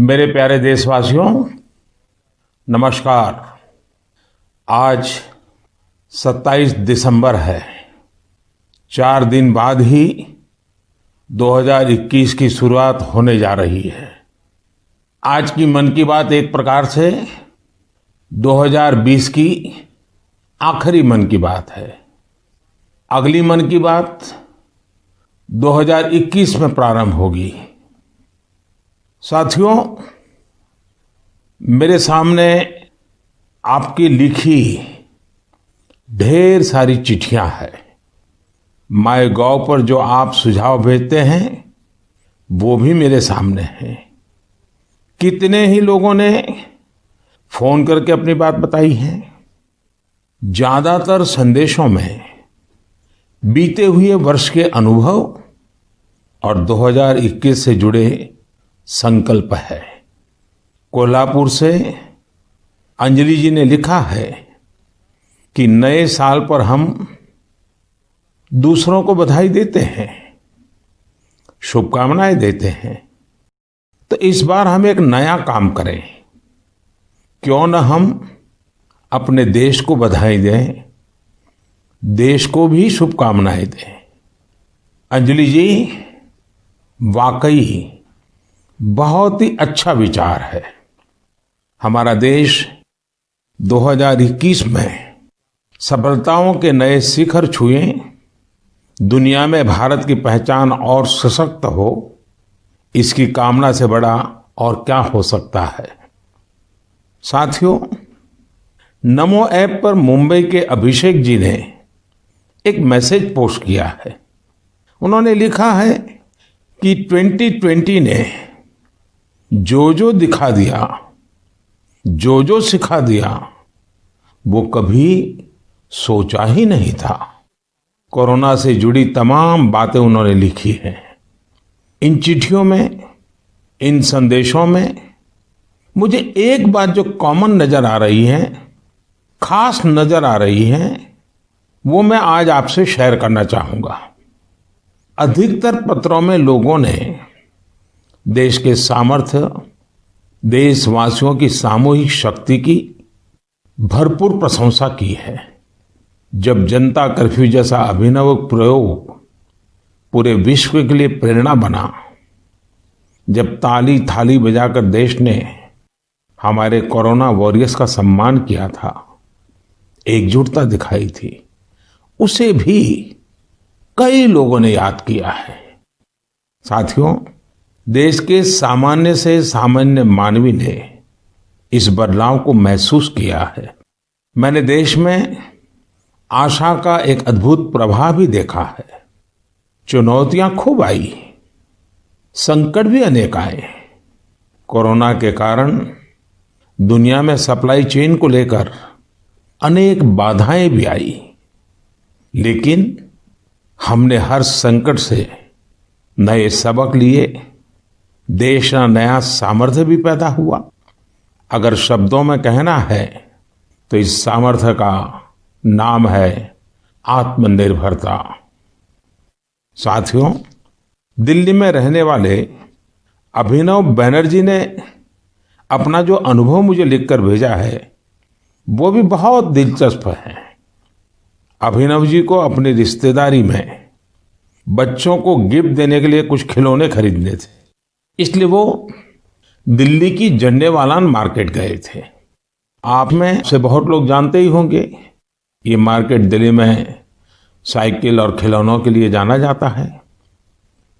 मेरे प्यारे देशवासियों, नमस्कार। आज 27 दिसंबर है। 4 दिन बाद ही 2021 की शुरुआत होने जा रही है। आज की मन की बात एक प्रकार से 2020 की आखिरी मन की बात है। अगली मन की बात 2021 में प्रारंभ होगी। साथियों, मेरे सामने आपकी लिखी ढेर सारी चिट्ठियां हैं। माईगॉव पर जो आप सुझाव भेजते हैं वो भी मेरे सामने हैं। कितने ही लोगों ने फोन करके अपनी बात बताई है। ज्यादातर संदेशों में बीते हुए वर्ष के अनुभव और 2021 से जुड़े संकल्प है। कोल्हापुर से अंजलि जी ने लिखा है कि नए साल पर हम दूसरों को बधाई देते हैं, शुभकामनाएं देते हैं, तो इस बार हम एक नया काम करें। क्यों न हम अपने देश को बधाई दें, देश को भी शुभकामनाएं दें। अंजलि जी, वाकई बहुत ही अच्छा विचार है। हमारा देश 2021 में सफलताओं के नए शिखर छुए, दुनिया में भारत की पहचान और सशक्त हो, इसकी कामना से बड़ा और क्या हो सकता है। साथियों, नमो ऐप पर मुंबई के अभिषेक जी ने एक मैसेज पोस्ट किया है। उन्होंने लिखा है कि 2020 ने जो दिखा दिया, जो सिखा दिया, वो कभी सोचा ही नहीं था। कोरोना से जुड़ी तमाम बातें उन्होंने लिखी हैं। इन चिट्ठियों में, इन संदेशों में मुझे एक बात जो कॉमन नजर आ रही है, खास नजर आ रही है, वो मैं आज आपसे शेयर करना चाहूंगा। अधिकतर पत्रों में लोगों ने देश के सामर्थ्य, देशवासियों की सामूहिक शक्ति की भरपूर प्रशंसा की है। जब जनता कर्फ्यू जैसा अभिनव प्रयोग पूरे विश्व के लिए प्रेरणा बना, जब ताली थाली बजाकर देश ने हमारे कोरोना वॉरियर्स का सम्मान किया था, एकजुटता दिखाई थी, उसे भी कई लोगों ने याद किया है। साथियों, देश के सामान्य से सामान्य मानवी ने इस बदलाव को महसूस किया है। मैंने देश में आशा का एक अद्भुत प्रभाव भी देखा है। चुनौतियां खूब आई, संकट भी अनेक आए। कोरोना के कारण दुनिया में सप्लाई चेन को लेकर अनेक बाधाएं भी आई, लेकिन हमने हर संकट से नए सबक लिए। देश का नया सामर्थ्य भी पैदा हुआ। अगर शब्दों में कहना है तो इस सामर्थ्य का नाम है आत्मनिर्भरता। साथियों, दिल्ली में रहने वाले अभिनव बैनर्जी ने अपना जो अनुभव मुझे लिखकर भेजा है वो भी बहुत दिलचस्प है। अभिनव जी को अपनी रिश्तेदारी में बच्चों को गिफ्ट देने के लिए कुछ खिलौने खरीदने थे, इसलिए वो दिल्ली की झंडेवालान मार्केट गए थे। आप में से बहुत लोग जानते ही होंगे, ये मार्केट दिल्ली में साइकिल और खिलौनों के लिए जाना जाता है।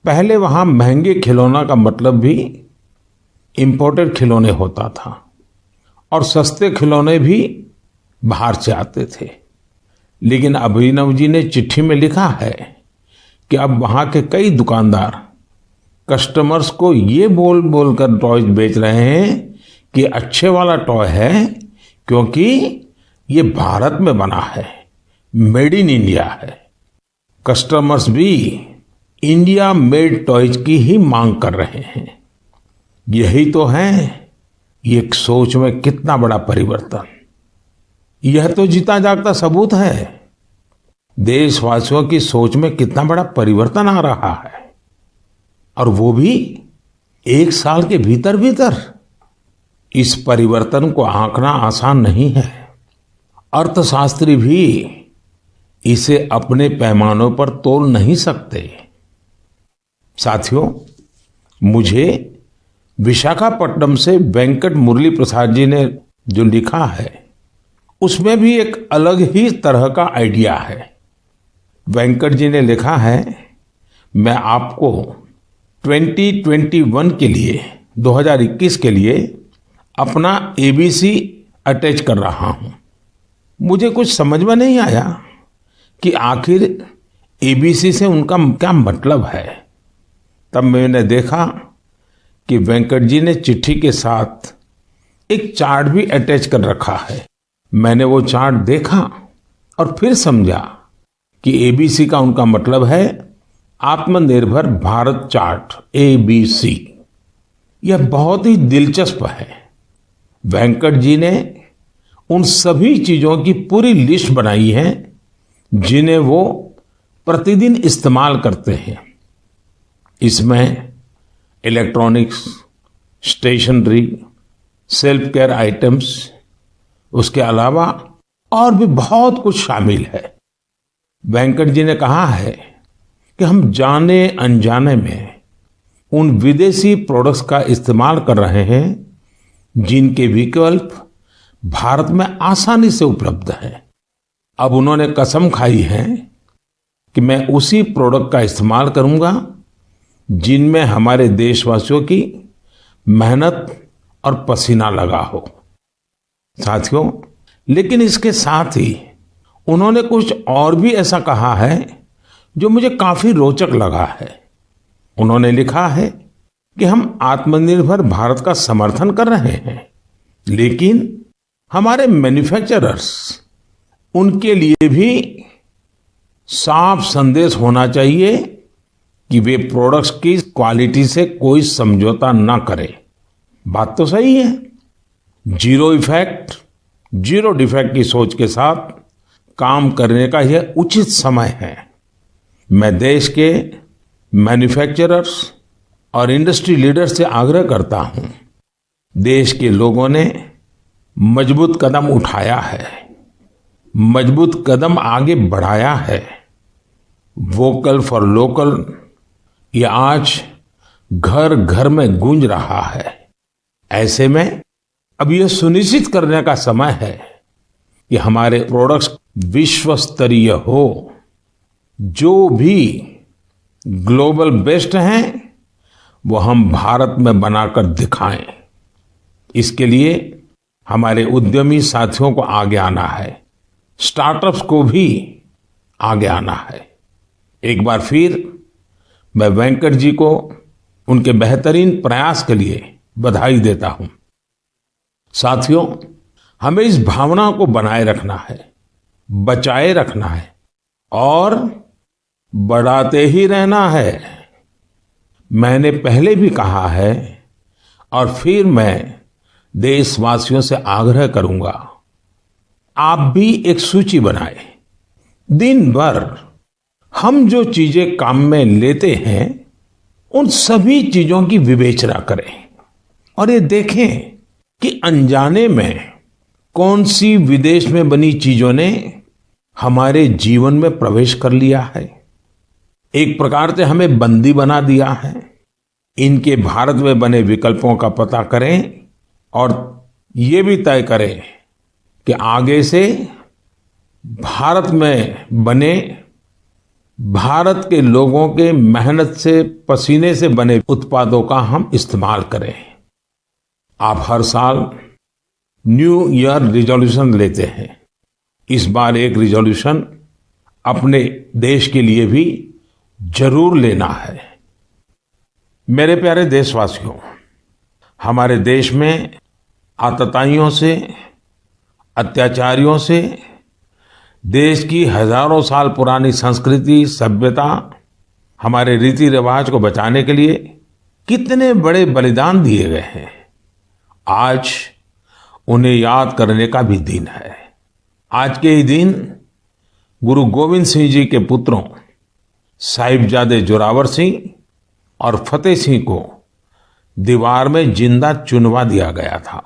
पहले वहां महंगे खिलौना का मतलब भी इंपोर्टेड खिलौने होता था और सस्ते खिलौने भी बाहर से आते थे। लेकिन अभिनव जी ने चिट्ठी में लिखा है कि अब वहां के कई दुकानदार कस्टमर्स को ये बोल बोल कर टॉयज बेच रहे हैं कि अच्छे वाला टॉय है क्योंकि ये भारत में बना है, मेड इन इंडिया है। कस्टमर्स भी इंडिया मेड टॉयज की ही मांग कर रहे हैं। यही तो है ये सोच में कितना बड़ा परिवर्तन। यह तो जीता जागता सबूत है देशवासियों की सोच में कितना बड़ा परिवर्तन आ रहा है, और वो भी 1 साल के भीतर भीतर। इस परिवर्तन को आंकना आसान नहीं है। अर्थशास्त्री भी इसे अपने पैमानों पर तोल नहीं सकते। साथियों, मुझे विशाखापट्टनम से वेंकट मुरली प्रसाद जी ने जो लिखा है, उसमें भी एक अलग ही तरह का आइडिया है। वेंकट जी ने लिखा है, मैं आपको 2021 के लिए 2021 के लिए अपना एबीसी अटैच कर रहा हूं। मुझे कुछ समझ में नहीं आया कि आखिर एबीसी से उनका क्या मतलब है। तब मैंने देखा कि वेंकट जी ने चिट्ठी के साथ एक चार्ट भी अटैच कर रखा है। मैंने वो चार्ट देखा और फिर समझा कि एबीसी का उनका मतलब है आत्मनिर्भर भारत चार्ट, एबीसी। यह बहुत ही दिलचस्प है। वेंकट जी ने उन सभी चीजों की पूरी लिस्ट बनाई है जिन्हें वो प्रतिदिन इस्तेमाल करते हैं। इसमें electronics, stationery, self care items, उसके अलावा और भी बहुत कुछ शामिल है। वेंकट जी ने कहा है कि हम जाने अनजाने में उन विदेशी प्रोडक्ट्स का इस्तेमाल कर रहे हैं जिनके विकल्प भारत में आसानी से उपलब्ध हैं। अब उन्होंने कसम खाई है कि मैं उसी प्रोडक्ट का इस्तेमाल करूंगा जिनमें हमारे देशवासियों की मेहनत और पसीना लगा हो। साथियों, लेकिन इसके साथ ही उन्होंने कुछ और भी ऐसा कहा है जो मुझे काफी रोचक लगा है। उन्होंने लिखा है कि हम आत्मनिर्भर भारत का समर्थन कर रहे हैं, लेकिन हमारे मैन्युफैक्चरर्स, उनके लिए भी साफ संदेश होना चाहिए कि वे प्रोडक्ट्स की क्वालिटी से कोई समझौता ना करें। बात तो सही है। जीरो इफेक्ट, जीरो डिफेक्ट की सोच के साथ काम करने का यह उचित समय है। मैं देश के मैन्युफैक्चरर्स और इंडस्ट्री लीडर्स से आग्रह करता हूं, देश के लोगों ने मजबूत कदम उठाया है, मजबूत कदम आगे बढ़ाया है। वोकल फॉर लोकल ये आज घर घर में गूंज रहा है। ऐसे में अब यह सुनिश्चित करने का समय है कि हमारे प्रोडक्ट्स विश्व स्तरीय हो। जो भी ग्लोबल बेस्ट हैं वो हम भारत में बनाकर दिखाएं। इसके लिए हमारे उद्यमी साथियों को आगे आना है, स्टार्टअप्स को भी आगे आना है। एक बार फिर मैं वेंकट जी को उनके बेहतरीन प्रयास के लिए बधाई देता हूं। साथियों, हमें इस भावना को बनाए रखना है, बचाए रखना है और बढ़ाते ही रहना है। मैंने पहले भी कहा है और फिर मैं देशवासियों से आग्रह करूंगा, आप भी एक सूची बनाएं। दिन भर हम जो चीजें काम में लेते हैं उन सभी चीजों की विवेचना करें और ये देखें कि अनजाने में कौन सी विदेश में बनी चीजों ने हमारे जीवन में प्रवेश कर लिया है, एक प्रकार से हमें बंदी बना दिया है। इनके भारत में बने विकल्पों का पता करें और ये भी तय करें कि आगे से भारत में बने, भारत के लोगों के मेहनत से, पसीने से बने उत्पादों का हम इस्तेमाल करें। आप हर साल न्यू ईयर रिजोल्यूशन लेते हैं। इस बार एक रिजोल्यूशन अपने देश के लिए भी जरूर लेना है। मेरे प्यारे देशवासियों, हमारे देश में आतताइयों से, अत्याचारियों से, देश की हजारों साल पुरानी संस्कृति, सभ्यता, हमारे रीति रिवाज को बचाने के लिए कितने बड़े बलिदान दिए गए हैं। आज उन्हें याद करने का भी दिन है। आज के ही दिन गुरु गोविंद सिंह जी के पुत्रों साहिबजादे जोरावर सिंह और फतेह सिंह को दीवार में जिंदा चुनवा दिया गया था।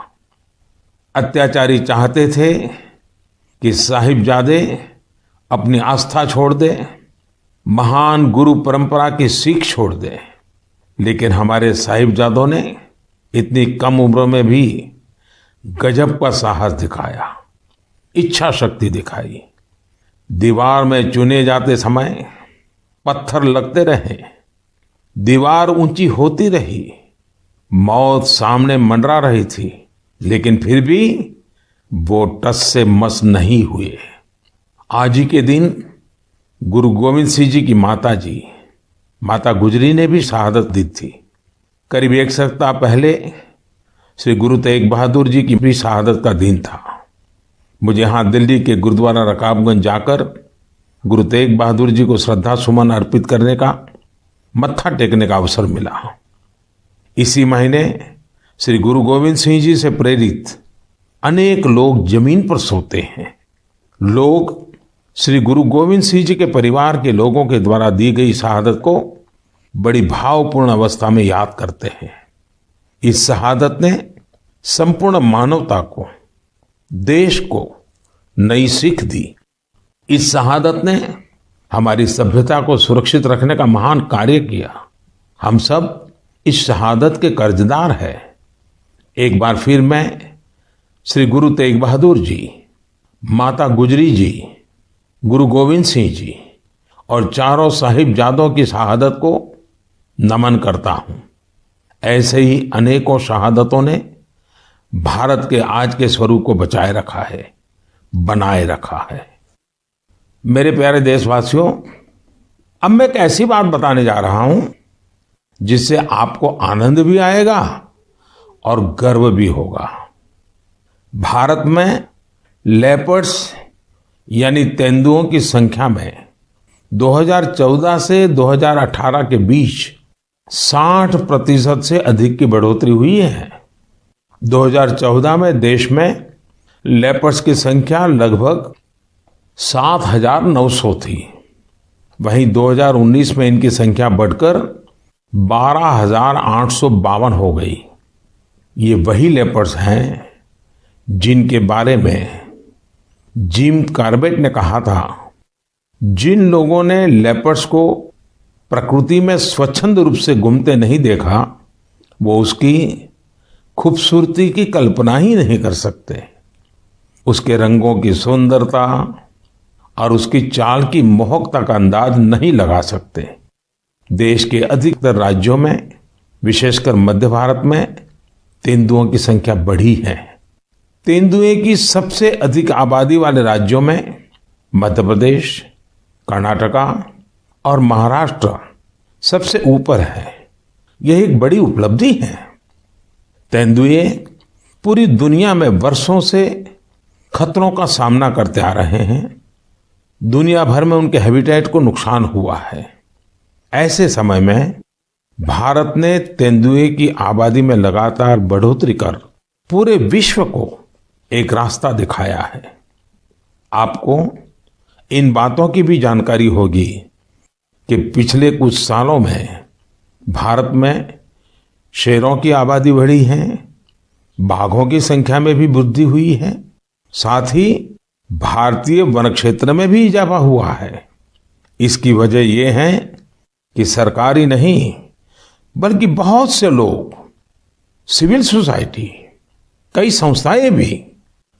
अत्याचारी चाहते थे कि साहिबजादे अपनी आस्था छोड़ दे, महान गुरु परंपरा की सीख छोड़ दे, लेकिन हमारे साहिबजादों ने इतनी कम उम्र में भी गजब का साहस दिखाया, इच्छा शक्ति दिखाई। दीवार में चुने जाते समय पत्थर लगते रहे, दीवार ऊंची होती रही, मौत सामने मंडरा रही थी, लेकिन फिर भी वो टस से मस नहीं हुए। आज ही के दिन गुरु गोविंद सिंह जी की माता जी, माता गुजरी ने भी शहादत दी थी। करीब एक सप्ताह पहले श्री गुरु तेग बहादुर जी की भी शहादत का दिन था। मुझे यहाँ दिल्ली के गुरुद्वारा रकाबगंज जाकर गुरु तेग बहादुर जी को श्रद्धा सुमन अर्पित करने का, मत्था टेकने का अवसर मिला। इसी महीने श्री गुरु गोविंद सिंह जी से प्रेरित अनेक लोग जमीन पर सोते हैं। लोग श्री गुरु गोविंद सिंह जी के परिवार के लोगों के द्वारा दी गई शहादत को बड़ी भावपूर्ण अवस्था में याद करते हैं। इस शहादत ने संपूर्ण मानवता को, देश को नई सीख दी। इस शहादत ने हमारी सभ्यता को सुरक्षित रखने का महान कार्य किया। हम सब इस शहादत के कर्जदार हैं। एक बार फिर मैं श्री गुरु तेग बहादुर जी, माता गुजरी जी, गुरु गोविंद सिंह जी और चारों साहिबजादों की शहादत को नमन करता हूं। ऐसे ही अनेकों शहादतों ने भारत के आज के स्वरूप को बचाए रखा है, बनाए रखा है। मेरे प्यारे देशवासियों, अब मैं एक ऐसी बात बताने जा रहा हूं जिससे आपको आनंद भी आएगा और गर्व भी होगा। भारत में लेपर्ड्स यानी तेंदुओं की संख्या में 2014 से 2018 के बीच 60% से अधिक की बढ़ोतरी हुई है। 2014 में देश में लेपर्ड्स की संख्या लगभग 7,900 थी। वहीं 2019 में इनकी संख्या बढ़कर 12,852 हो गई। ये वही लेपर्ड्स हैं जिनके बारे में जिम कॉर्बेट ने कहा था, जिन लोगों ने लेपर्ड्स को प्रकृति में स्वच्छंद रूप से घूमते नहीं देखा, वो उसकी खूबसूरती की कल्पना ही नहीं कर सकते। उसके रंगों की सुंदरता और उसकी चाल की मोहकता का अंदाज नहीं लगा सकते। देश के अधिकतर राज्यों में, विशेषकर मध्य भारत में, तेंदुओं की संख्या बढ़ी है। तेंदुए की सबसे अधिक आबादी वाले राज्यों में मध्य प्रदेश, कर्नाटका और महाराष्ट्र सबसे ऊपर है। यह एक बड़ी उपलब्धि है। तेंदुए पूरी दुनिया में वर्षों से खतरों का सामना करते आ रहे हैं। दुनिया भर में उनके हैबिटेट को नुकसान हुआ है। ऐसे समय में भारत ने तेंदुए की आबादी में लगातार बढ़ोतरी कर पूरे विश्व को एक रास्ता दिखाया है। आपको इन बातों की भी जानकारी होगी कि पिछले कुछ सालों में भारत में शेरों की आबादी बढ़ी है, बाघों की संख्या में भी वृद्धि हुई है, साथ ही भारतीय वन क्षेत्र में भी इजाफा हुआ है। इसकी वजह यह है कि सरकारी नहीं बल्कि बहुत से लोग, सिविल सोसाइटी, कई संस्थाएं भी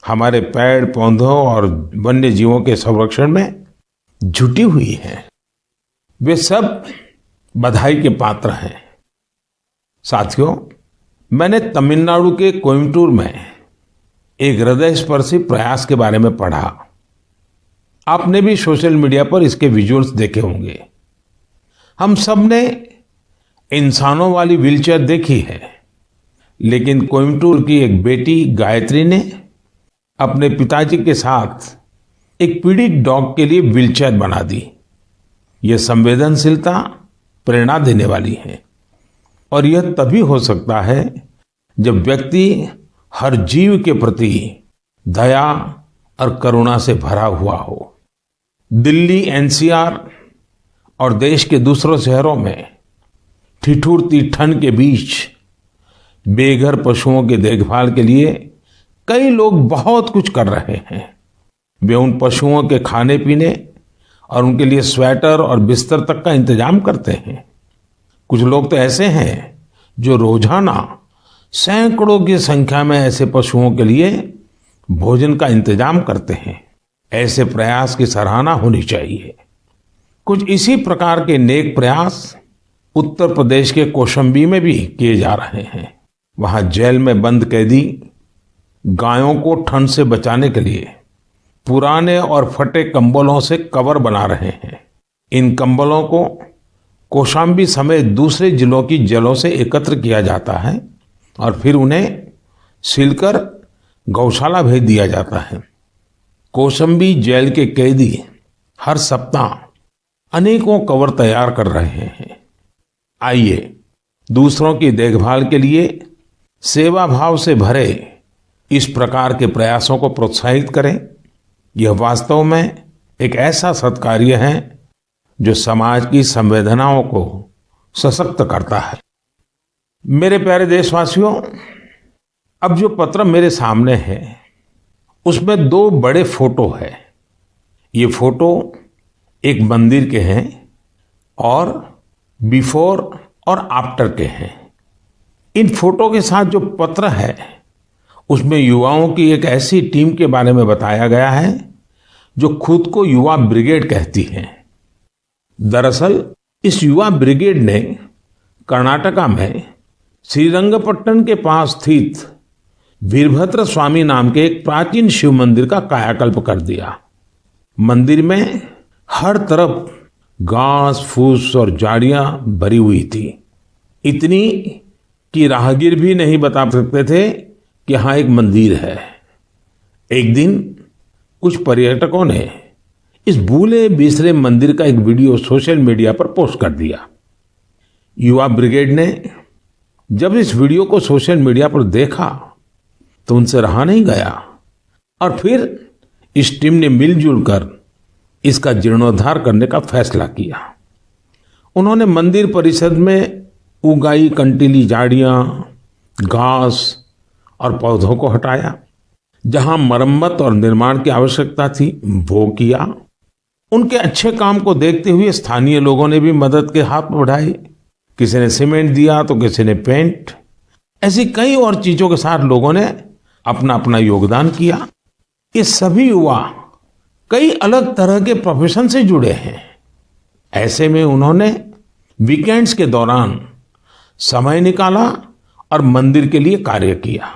हमारे पेड़ पौधों और वन्य जीवों के संरक्षण में जुटी हुई हैं। वे सब बधाई के पात्र हैं। साथियों, मैंने तमिलनाडु के कोयम्बटूर में एक हृदयस्पर्शी प्रयास के बारे में पढ़ा। आपने भी सोशल मीडिया पर इसके विजुअल्स देखे होंगे। हम सब ने इंसानों वाली व्हीलचेयर देखी है, लेकिन कोयम्बटूर की एक बेटी गायत्री ने अपने पिताजी के साथ एक पीड़ित डॉग के लिए व्हीलचेयर बना दी। यह संवेदनशीलता प्रेरणा देने वाली है और यह तभी हो सकता है जब व्यक्ति हर जीव के प्रति दया और करुणा से भरा हुआ हो। दिल्ली, एनसीआर और देश के दूसरों शहरों में ठिठुरती ठंड के बीच बेघर पशुओं की देखभाल के लिए कई लोग बहुत कुछ कर रहे हैं। वे उन पशुओं के खाने पीने और उनके लिए स्वेटर और बिस्तर तक का इंतजाम करते हैं। कुछ लोग तो ऐसे हैं जो रोजाना सैकड़ों की संख्या में ऐसे पशुओं के लिए भोजन का इंतजाम करते हैं। ऐसे प्रयास की सराहना होनी चाहिए। कुछ इसी प्रकार के नेक प्रयास उत्तर प्रदेश के कौशाम्बी में भी किए जा रहे हैं। वहां जेल में बंद कैदी गायों को ठंड से बचाने के लिए पुराने और फटे कंबलों से कवर बना रहे हैं। इन कंबलों को कौशाम्बी समेत दूसरे जिलों की जेलों से एकत्र किया जाता है और फिर उन्हें सिलकर गौशाला भेज दिया जाता है। कौशाम्बी जेल के कैदी हर सप्ताह अनेकों कवर तैयार कर रहे हैं। आइए दूसरों की देखभाल के लिए सेवा भाव से भरे इस प्रकार के प्रयासों को प्रोत्साहित करें। यह वास्तव में एक ऐसा सत्कार्य है जो समाज की संवेदनाओं को सशक्त करता है। मेरे प्यारे देशवासियों, अब जो पत्र मेरे सामने है उसमें दो बड़े फोटो है। ये फोटो एक मंदिर के हैं और बिफोर और आफ्टर के हैं। इन फोटो के साथ जो पत्र है उसमें युवाओं की एक ऐसी टीम के बारे में बताया गया है जो खुद को युवा ब्रिगेड कहती है। दरअसल इस युवा ब्रिगेड ने कर्नाटका में श्रीरंगपट्टन के पास स्थित वीरभद्र स्वामी नाम के एक प्राचीन शिव मंदिर का कायाकल्प कर दिया। मंदिर में हर तरफ घास फूस और झाड़ियां भरी हुई थी, इतनी कि राहगीर भी नहीं बता सकते थे कि यहां एक मंदिर है। एक दिन कुछ पर्यटकों ने इस भूले बिसरे मंदिर का एक वीडियो सोशल मीडिया पर पोस्ट कर दिया। युवा ब्रिगेड ने जब इस वीडियो को सोशल मीडिया पर देखा तो उनसे रहा नहीं गया और फिर इस टीम ने मिलजुल कर इसका जीर्णोद्धार करने का फैसला किया। उन्होंने मंदिर परिसर में उगाई कंटीली झाड़ियां, घास और पौधों को हटाया। जहां मरम्मत और निर्माण की आवश्यकता थी वो किया। उनके अच्छे काम को देखते हुए स्थानीय लोगों ने भी मदद के हाथ बढ़ाए। किसी ने सीमेंट दिया तो किसी ने पेंट। ऐसी कई और चीजों के साथ लोगों ने अपना अपना योगदान किया। ये सभी युवा कई अलग तरह के प्रोफेशन से जुड़े हैं। ऐसे में उन्होंने वीकेंड्स के दौरान समय निकाला और मंदिर के लिए कार्य किया।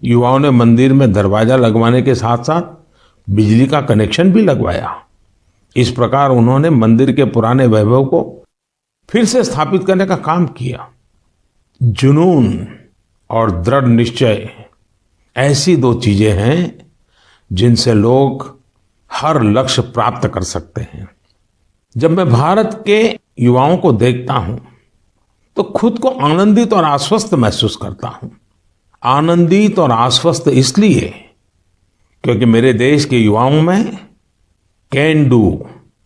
युवाओं ने मंदिर में दरवाजा लगवाने के साथ साथ बिजली का कनेक्शन भी लगवाया। इस प्रकार उन्होंने मंदिर के पुराने वैभव को फिर से स्थापित करने का काम किया। जुनून और दृढ़ निश्चय ऐसी दो चीजें हैं जिनसे लोग हर लक्ष्य प्राप्त कर सकते हैं। जब मैं भारत के युवाओं को देखता हूं तो खुद को आनंदित और आश्वस्त महसूस करता हूं। आनंदित और आश्वस्त इसलिए क्योंकि मेरे देश के युवाओं में कैन डू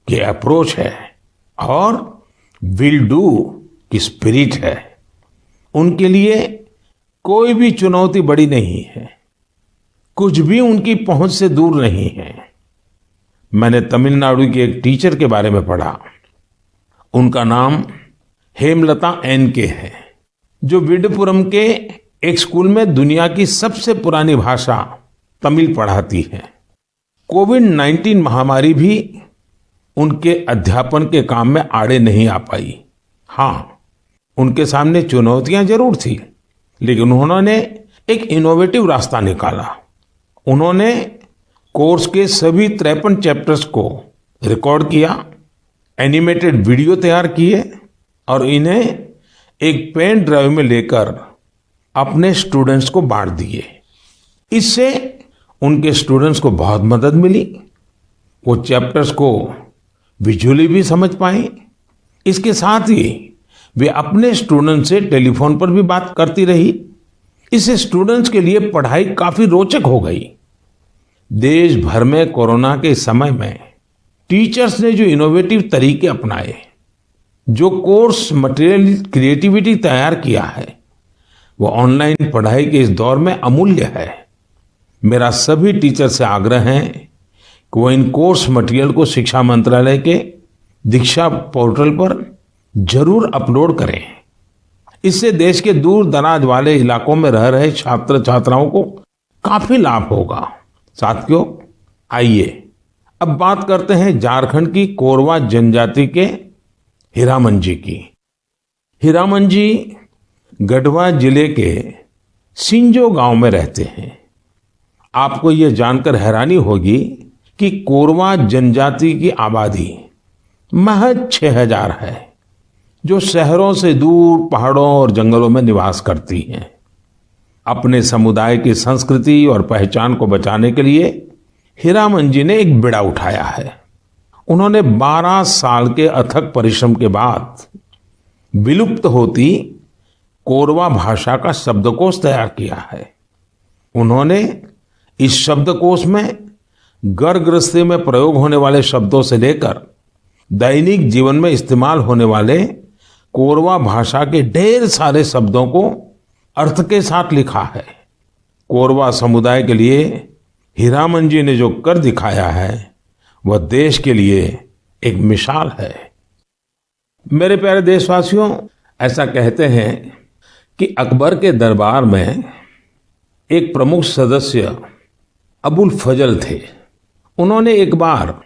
की अप्रोच है और विल डू की स्पिरिट है। उनके लिए कोई भी चुनौती बड़ी नहीं है, कुछ भी उनकी पहुंच से दूर नहीं है। मैंने तमिलनाडु की एक टीचर के बारे में पढ़ा। उनका नाम हेमलता एन.के है, जो विडुपुरम के एक स्कूल में दुनिया की सबसे पुरानी भाषा तमिल पढ़ाती है। कोविड-19 महामारी भी उनके अध्यापन के काम में आड़े नहीं आ पाई। हाँ, उनके सामने चुनौतियां जरूर थी, लेकिन उन्होंने एक इनोवेटिव रास्ता निकाला। उन्होंने कोर्स के सभी 53 चैप्टर्स को रिकॉर्ड किया, एनिमेटेड वीडियो तैयार किए और इन्हें एक पेन ड्राइव में लेकर अपने स्टूडेंट्स को बांट दिए। इससे उनके स्टूडेंट्स को बहुत मदद मिली। वो चैप्टर्स को विजुअली भी समझ पाए। इसके साथ ही वे अपने स्टूडेंट्स से टेलीफोन पर भी बात करती रही। इससे स्टूडेंट्स के लिए पढ़ाई काफी रोचक हो गई। देश भर में कोरोना के समय में टीचर्स ने जो इनोवेटिव तरीके अपनाए, जो कोर्स मटेरियल क्रिएटिविटी तैयार किया है, वो ऑनलाइन पढ़ाई के इस दौर में अमूल्य है। मेरा सभी टीचर से आग्रह है कि वो इन कोर्स मटेरियल को शिक्षा मंत्रालय के दीक्षा पोर्टल पर जरूर अपलोड करें। इससे देश के दूर दराज वाले इलाकों में रह रहे छात्र छात्राओं को काफी लाभ होगा। साथियों, आइए अब बात करते हैं झारखंड की कोरवा जनजाति के हीरामन जी की। हीरामन जी गढ़वा जिले के सिंजो गांव में रहते हैं। आपको यह जानकर हैरानी होगी कि कोरवा जनजाति की आबादी महज 6000 है, जो शहरों से दूर पहाड़ों और जंगलों में निवास करती हैं। अपने समुदाय की संस्कृति और पहचान को बचाने के लिए हीरामन जी ने एक बीड़ा उठाया है। उन्होंने 12 साल के अथक परिश्रम के बाद विलुप्त होती कोरवा भाषा का शब्दकोश तैयार किया है। उन्होंने इस शब्दकोश में घर गृहस्थी में प्रयोग होने वाले शब्दों से लेकर दैनिक जीवन में इस्तेमाल होने वाले कोरवा भाषा के ढेर सारे शब्दों को अर्थ के साथ लिखा है। कोरवा समुदाय के लिए हीरामन जी ने जो कर दिखाया है वह देश के लिए एक मिसाल है। मेरे प्यारे देशवासियों, ऐसा कहते हैं कि अकबर के दरबार में एक प्रमुख सदस्य अबुल फजल थे। उन्होंने एक बार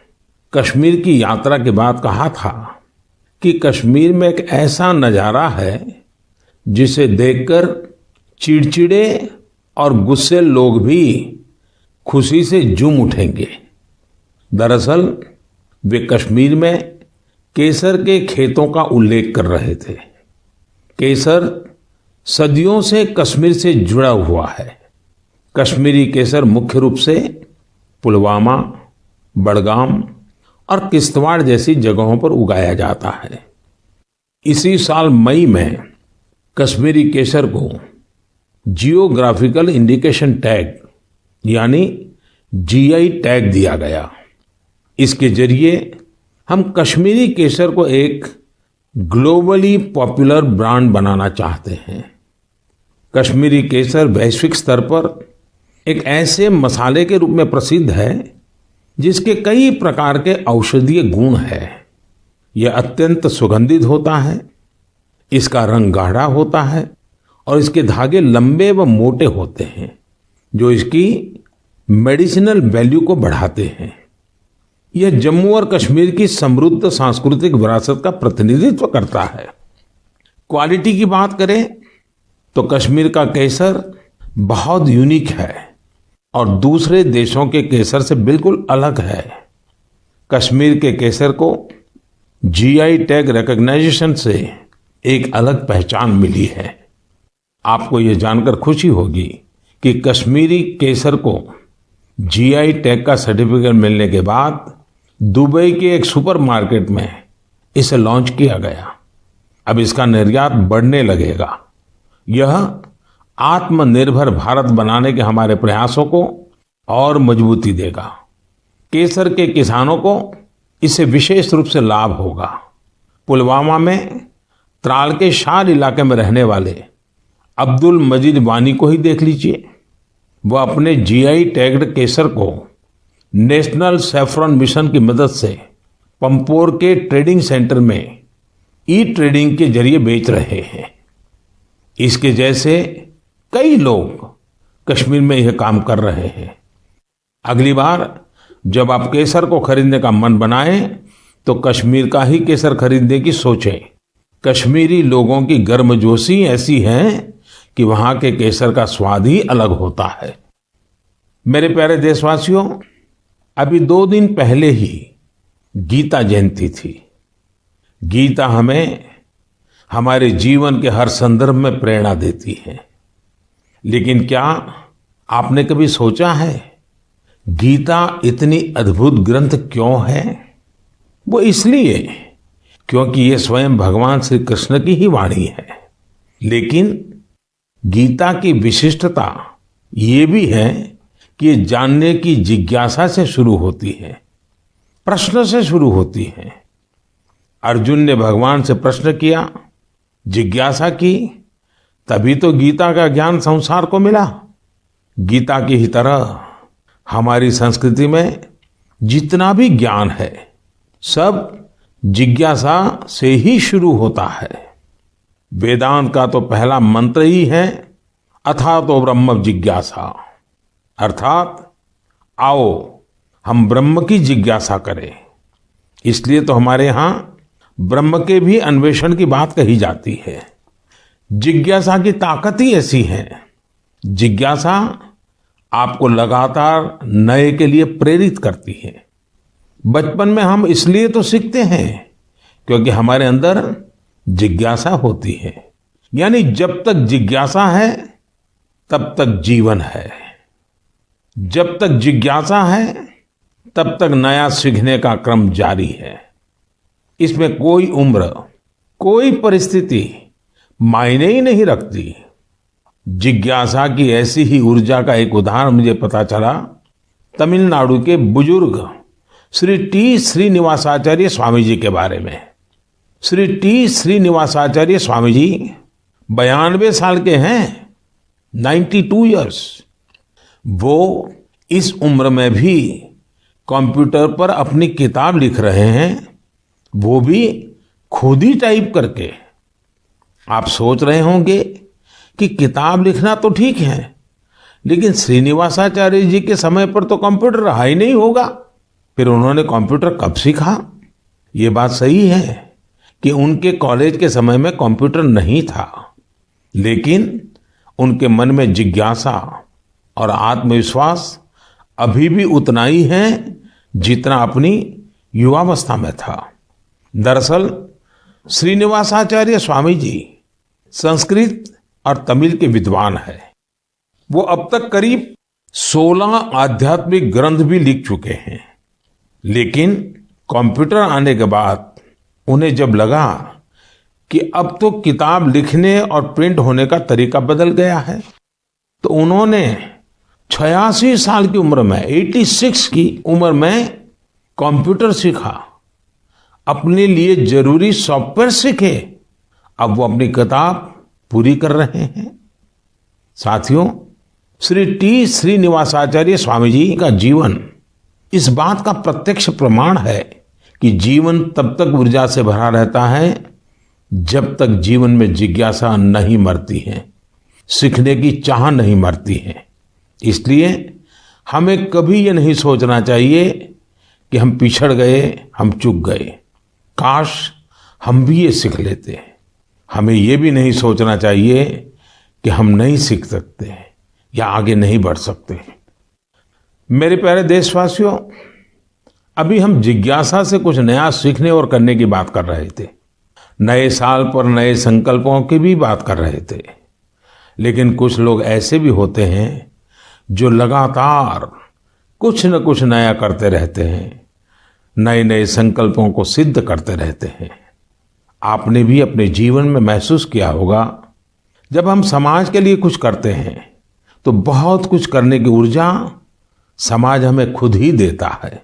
कश्मीर की यात्रा के बाद कहा था कि कश्मीर में एक ऐसा नज़ारा है जिसे देखकर चिड़चिड़े और गुस्से लोग भी खुशी से झूम उठेंगे। दरअसल वे कश्मीर में केसर के खेतों का उल्लेख कर रहे थे। केसर सदियों से कश्मीर से जुड़ा हुआ है। कश्मीरी केसर मुख्य रूप से पुलवामा, बडगाम और किश्तवाड़ जैसी जगहों पर उगाया जाता है। इसी साल मई में कश्मीरी केसर को जियोग्राफिकल इंडिकेशन टैग यानी जीआई टैग दिया गया। इसके जरिए हम कश्मीरी केसर को एक ग्लोबली पॉपुलर ब्रांड बनाना चाहते हैं। कश्मीरी केसर वैश्विक स्तर पर एक ऐसे मसाले के रूप में प्रसिद्ध है जिसके कई प्रकार के औषधीय गुण है। यह अत्यंत सुगंधित होता है, इसका रंग गाढ़ा होता है और इसके धागे लंबे व मोटे होते हैं जो इसकी मेडिसिनल वैल्यू को बढ़ाते हैं। यह जम्मू और कश्मीर की समृद्ध सांस्कृतिक विरासत का प्रतिनिधित्व करता है। क्वालिटी की बात करें तो कश्मीर का केसर बहुत यूनिक है और दूसरे देशों के केसर से बिल्कुल अलग है। कश्मीर के केसर को जीआई टैग रिकॉग्नाइजेशन से एक अलग पहचान मिली है। आपको यह जानकर खुशी होगी कि कश्मीरी केसर को जीआई टैग का सर्टिफिकेट मिलने के बाद दुबई के एक सुपरमार्केट में इसे लॉन्च किया गया। अब इसका निर्यात बढ़ने लगेगा। यह आत्मनिर्भर भारत बनाने के हमारे प्रयासों को और मजबूती देगा। केसर के किसानों को इससे विशेष रूप से लाभ होगा। पुलवामा में त्राल के शार इलाके में रहने वाले अब्दुल मजीद वानी को ही देख लीजिए। वह अपने जीआई टैग्ड केसर को नेशनल सैफरन मिशन की मदद से पंपोर के ट्रेडिंग सेंटर में ई ट्रेडिंग के जरिए बेच रहे हैं। इसके जैसे कई लोग कश्मीर में यह काम कर रहे हैं। अगली बार जब आप केसर को खरीदने का मन बनाएं तो कश्मीर का ही केसर खरीदने की सोचें। कश्मीरी लोगों की गर्मजोशी ऐसी है कि वहां के केसर का स्वाद ही अलग होता है। मेरे प्यारे देशवासियों, अभी 2 दिन पहले ही गीता जयंती थी। गीता हमें हमारे जीवन के हर संदर्भ में प्रेरणा देती है। लेकिन क्या आपने कभी सोचा है गीता इतनी अद्भुत ग्रंथ क्यों है? वो इसलिए क्योंकि ये स्वयं भगवान श्री कृष्ण की ही वाणी है। लेकिन गीता की विशिष्टता ये भी है कि ये जानने की जिज्ञासा से शुरू होती है, प्रश्न से शुरू होती है। अर्जुन ने भगवान से प्रश्न किया, जिज्ञासा की, तभी तो गीता का ज्ञान संसार को मिला। गीता की ही तरह हमारी संस्कृति में जितना भी ज्ञान है सब जिज्ञासा से ही शुरू होता है। वेदांत का तो पहला मंत्र ही है अथातो ब्रह्म जिज्ञासा, अर्थात आओ हम ब्रह्म की जिज्ञासा करें। इसलिए तो हमारे यहाँ ब्रह्म के भी अन्वेषण की बात कही जाती है। जिज्ञासा की ताकत ही ऐसी है। जिज्ञासा आपको लगातार नए के लिए प्रेरित करती है। बचपन में हम इसलिए तो सीखते हैं क्योंकि हमारे अंदर जिज्ञासा होती है। यानी जब तक जिज्ञासा है तब तक जीवन है। जब तक जिज्ञासा है तब तक नया सीखने का क्रम जारी है। इसमें कोई उम्र, कोई परिस्थिति मायने ही नहीं रखती। जिज्ञासा की ऐसी ही ऊर्जा का एक उदाहरण मुझे पता चला तमिलनाडु के बुजुर्ग श्री टी श्रीनिवासाचार्य स्वामी जी के बारे में। श्री टी श्रीनिवासाचार्य स्वामी जी 92 साल के हैं, 92 इयर्स। वो इस उम्र में भी कंप्यूटर पर अपनी किताब लिख रहे हैं, वो भी खुद ही टाइप करके। आप सोच रहे होंगे कि किताब लिखना तो ठीक है, लेकिन श्रीनिवासाचार्य जी के समय पर तो कंप्यूटर रहा ही नहीं होगा। फिर उन्होंने कंप्यूटर कब सीखा? ये बात सही है कि उनके कॉलेज के समय में कंप्यूटर नहीं था, लेकिन उनके मन में जिज्ञासा और आत्मविश्वास अभी भी उतना ही है जितना अपनी युवावस्था में था। दरअसल श्रीनिवासाचार्य स्वामी जी संस्कृत और तमिल के विद्वान है। वो अब तक करीब 16 आध्यात्मिक ग्रंथ भी लिख चुके हैं। लेकिन कंप्यूटर आने के बाद उन्हें जब लगा कि अब तो किताब लिखने और प्रिंट होने का तरीका बदल गया है, तो उन्होंने 86 साल की उम्र में, 86 की उम्र में कंप्यूटर सीखा, अपने लिए जरूरी सॉफ्टवेयर सीखे। अब वो अपनी किताब पूरी कर रहे हैं। साथियों, श्री टी श्रीनिवासाचार्य स्वामी जी का जीवन इस बात का प्रत्यक्ष प्रमाण है कि जीवन तब तक ऊर्जा से भरा रहता है जब तक जीवन में जिज्ञासा नहीं मरती है, सीखने की चाह नहीं मरती है। इसलिए हमें कभी ये नहीं सोचना चाहिए कि हम पिछड़ गए, हम चूक गए, काश हम भी ये सीख लेते। हमें ये भी नहीं सोचना चाहिए कि हम नहीं सीख सकते या आगे नहीं बढ़ सकते। मेरे प्यारे देशवासियों, अभी हम जिज्ञासा से कुछ नया सीखने और करने की बात कर रहे थे। नए साल पर नए संकल्पों की भी बात कर रहे थे। लेकिन कुछ लोग ऐसे भी होते हैं जो लगातार कुछ न कुछ नया करते रहते हैं, नए नए संकल्पों को सिद्ध करते रहते हैं। आपने भी अपने जीवन में महसूस किया होगा, जब हम समाज के लिए कुछ करते हैं तो बहुत कुछ करने की ऊर्जा समाज हमें खुद ही देता है।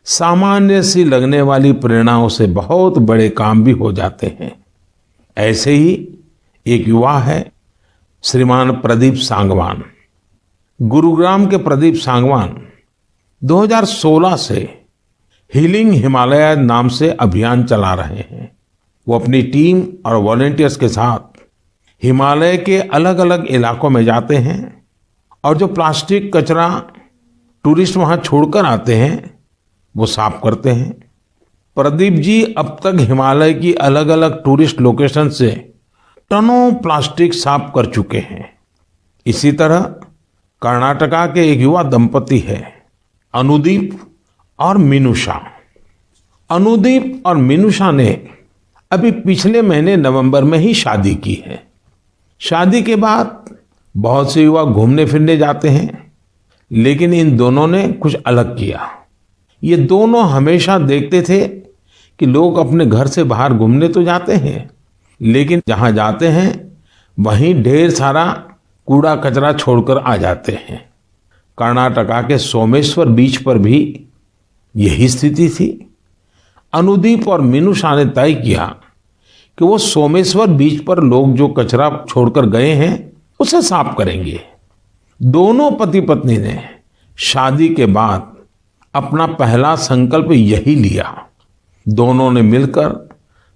सामान्य सी लगने वाली प्रेरणाओं से बहुत बड़े काम भी हो जाते हैं। ऐसे ही एक युवा है श्रीमान प्रदीप सांगवान। गुरुग्राम के प्रदीप सांगवान 2016 से हीलिंग हिमालय नाम से अभियान चला रहे हैं। वो अपनी टीम और वॉलंटियर्स के साथ हिमालय के अलग अलग इलाकों में जाते हैं और जो प्लास्टिक कचरा टूरिस्ट वहां छोड़कर आते हैं वो साफ करते हैं। प्रदीप जी अब तक हिमालय की अलग अलग टूरिस्ट लोकेशन से टनों प्लास्टिक साफ कर चुके हैं। इसी तरह कर्नाटका के एक युवा दंपति है अनुदीप और मीनूषा। अनुदीप और मीनूषा ने अभी पिछले महीने नवंबर में ही शादी की है। शादी के बाद बहुत से युवा घूमने फिरने जाते हैं, लेकिन इन दोनों ने कुछ अलग किया। ये दोनों हमेशा देखते थे कि लोग अपने घर से बाहर घूमने तो जाते हैं, लेकिन जहां जाते हैं वहीं ढेर सारा कूड़ा कचरा छोड़कर आ जाते हैं। कर्नाटका के सोमेश्वर बीच पर भी यही स्थिति थी। अनुदीप और मीनूषा ने तय किया कि वो सोमेश्वर बीच पर लोग जो कचरा छोड़कर गए हैं उसे साफ करेंगे। दोनों पति पत्नी ने शादी के बाद अपना पहला संकल्प यही लिया। दोनों ने मिलकर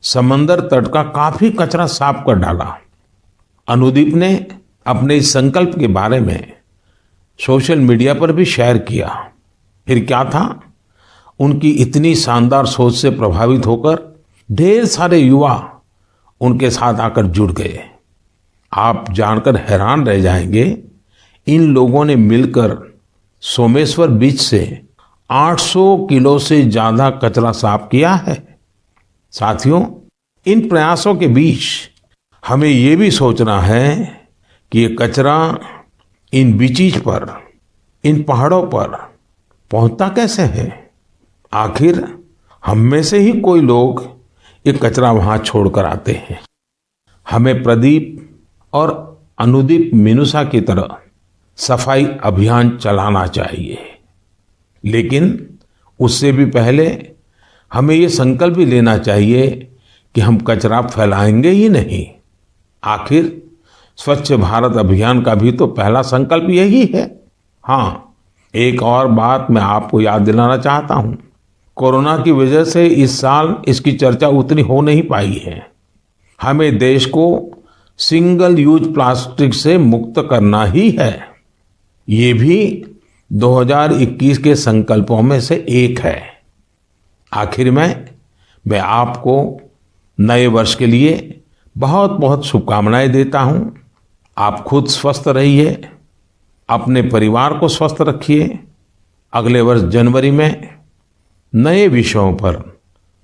समंदर तट का काफी कचरा साफ कर डाला। अनुदीप ने अपने इस संकल्प के बारे में सोशल मीडिया पर भी शेयर किया। फिर क्या था, उनकी इतनी शानदार सोच से प्रभावित होकर ढेर सारे युवा उनके साथ आकर जुड़ गए। आप जानकर हैरान रह जाएंगे, इन लोगों ने मिलकर सोमेश्वर बीच से 800 किलो से ज्यादा कचरा साफ किया है। साथियों, इन प्रयासों के बीच हमें ये भी सोचना है कि ये कचरा इन बीचीज पर, इन पहाड़ों पर पहुंचता कैसे है। आखिर हम में से ही कोई लोग ये कचरा वहां छोड़कर आते हैं। हमें प्रदीप और अनुदीप मिनुसा की तरह सफाई अभियान चलाना चाहिए, लेकिन उससे भी पहले हमें ये संकल्प भी लेना चाहिए कि हम कचरा फैलाएंगे ही नहीं। आखिर स्वच्छ भारत अभियान का भी तो पहला संकल्प यही है। हाँ, एक और बात मैं आपको याद दिलाना चाहता हूं। कोरोना की वजह से इस साल इसकी चर्चा उतनी हो नहीं पाई है। हमें देश को सिंगल यूज प्लास्टिक से मुक्त करना ही है। ये भी 2021 के संकल्पों में से एक है। आखिर में मैं आपको नए वर्ष के लिए बहुत बहुत शुभकामनाएं देता हूं। आप खुद स्वस्थ रहिए, अपने परिवार को स्वस्थ रखिए। अगले वर्ष जनवरी में नए विषयों पर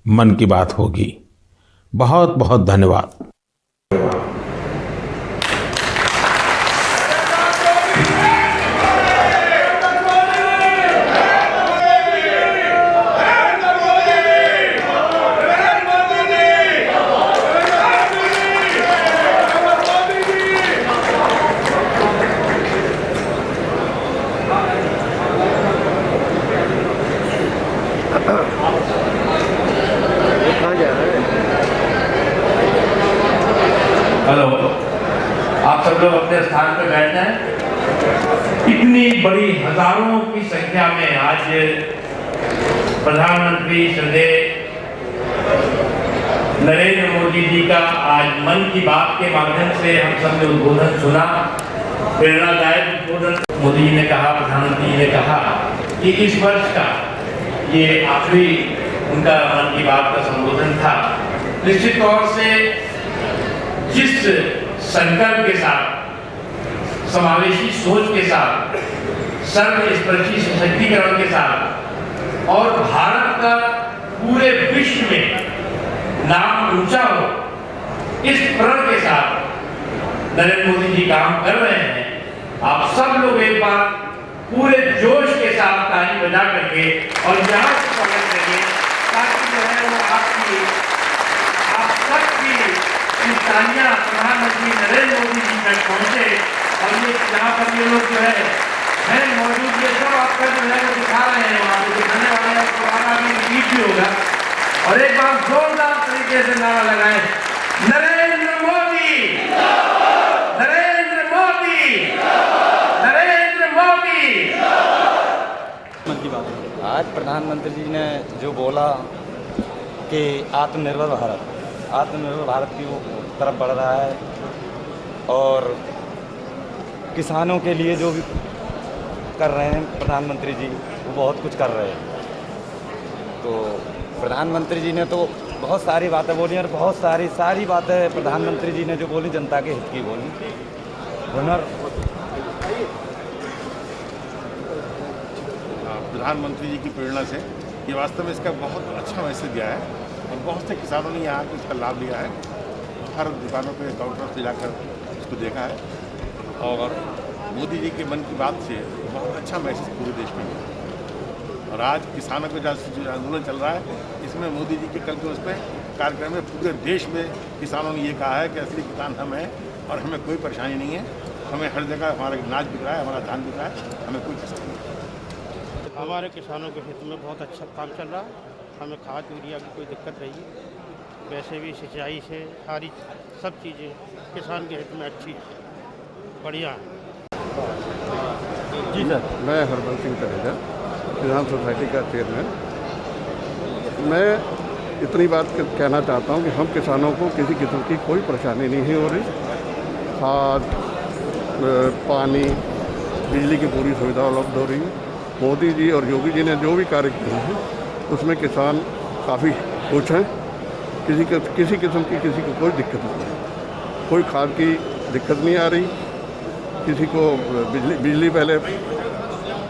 मन की बात होगी। बहुत बहुत धन्यवाद। हेलो, आप सब लोग अपने स्थान पर बैठ जाएं। इतनी बड़ी हजारों की संख्या में आज प्रधानमंत्री श्री नरेंद्र मोदी जी का आज मन की बात के माध्यम से हम सब ने उद्बोधन सुना। प्रेरणादायक उद्बोधन मोदी जी ने कहा, प्रधानमंत्री जी ने कहा कि इस वर्ष का ये आखिरी उनका मन की बात का संबोधन था। निश्चित तौर से जिस संकल्प के साथ, समावेशी सोच के साथ, सर्वस्पर्शी सशक्तिकरण के साथ और भारत का पूरे विश्व में नाम ऊंचा हो, इस प्रण के साथ नरेंद्र मोदी जी काम कर रहे हैं। आप सब लोग एक बार पूरे जोश के साथ ताली बजा करके और यहाँ से स्वागत करिए, ताकि जो है वो आप सबकी तालियां प्रधानमंत्री नरेंद्र मोदी जी तक पहुंचे। और ये यहाँ पर ये लोग जो है मौजूद, ये सब आपका जो है वो दिखा रहे हैं, वहाँ पे दिखाने वाले हैं, पुराना भी रिपीट भी होगा। और एक बार जोरदार तरीके से नारा लगाएं, नरेंद्र मोदी, नरेंद्र मोदी, नरेंद्र मोदी। आज प्रधानमंत्री जी ने जो बोला कि आत्मनिर्भर भारत की वो तरफ बढ़ रहा है और किसानों के लिए जो भी कर रहे हैं प्रधानमंत्री जी, वो बहुत कुछ कर रहे हैं। तो प्रधानमंत्री जी ने तो बहुत सारी बातें बोली और बहुत सारी बातें प्रधानमंत्री जी ने जो बोली जनता के हित की बोली। प्रधानमंत्री जी की प्रेरणा से ये वास्तव में इसका बहुत अच्छा मैसेज दिया है और बहुत से किसानों ने यहाँ इसका लाभ लिया है। हर दुकानों पे काउंटर से जाकर इसको देखा है और मोदी जी के मन की बात से बहुत अच्छा मैसेज पूरे देश में मिला। और आज किसानों का जो आंदोलन चल रहा है, इसमें मोदी जी के कल के उस पर कार्यक्रम में पूरे देश में किसानों ने ये कहा है कि असली किसान हम हैं और हमें कोई परेशानी नहीं है। हमें हर जगह हमारा अनाज बिक रहा है, हमारा धान बिक रहा है, हमें कोई परेशानी नहीं है। हमारे किसानों के हित में बहुत अच्छा काम चल रहा है। हमें खाद यूरिया की कोई दिक्कत रही है, वैसे भी सिंचाई से सारी सब चीज़ें किसान के हित में अच्छी बढ़िया है। जी सर। मैं हरबल सिंह तलेजा, किसान सोसाइटी का चेयरमैन। मैं इतनी बात कहना चाहता हूँ कि हम किसानों को किसी किस्म की कोई परेशानी नहीं हो रही। खाद, पानी, बिजली की पूरी सुविधा उपलब्ध हो रही है। मोदी जी और योगी जी ने जो भी कार्य किए हैं उसमें किसान काफ़ी खुश हैं। किसी किस्म की किसी को कोई दिक्कत नहीं है। कोई खाद की दिक्कत नहीं आ रही। किसी को बिजली पहले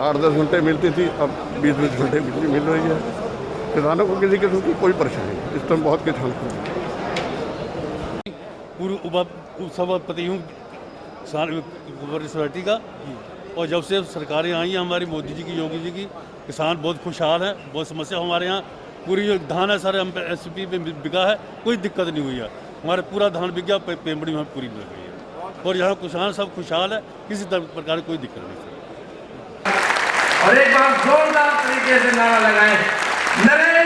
8-10 घंटे मिलती थी, अब 20-20 घंटे बिजली मिल रही है। किसानों को किसी किस्म की कोई परेशानी नहीं। इस टाइम बहुत किसान खुश हैं। पूर्व उपसभापति हूँ सोसाइटी का, और जब से सरकारें आई हैं हमारी मोदी जी की, योगी जी की, किसान बहुत खुशहाल हैं। बहुत समस्या हमारे यहाँ पूरी जो धान है सारे हम एसपी पे बिका है, कोई दिक्कत नहीं हुई है। हमारे पूरा धान बिक गया, पेमड़ी में पूरी मिल गई है, और यहाँ किसान सब खुशहाल है, किसी प्रकार की कोई दिक्कत नहीं। और एक बार जोरदार तरीके से नारा लगाएं, नरेंद्र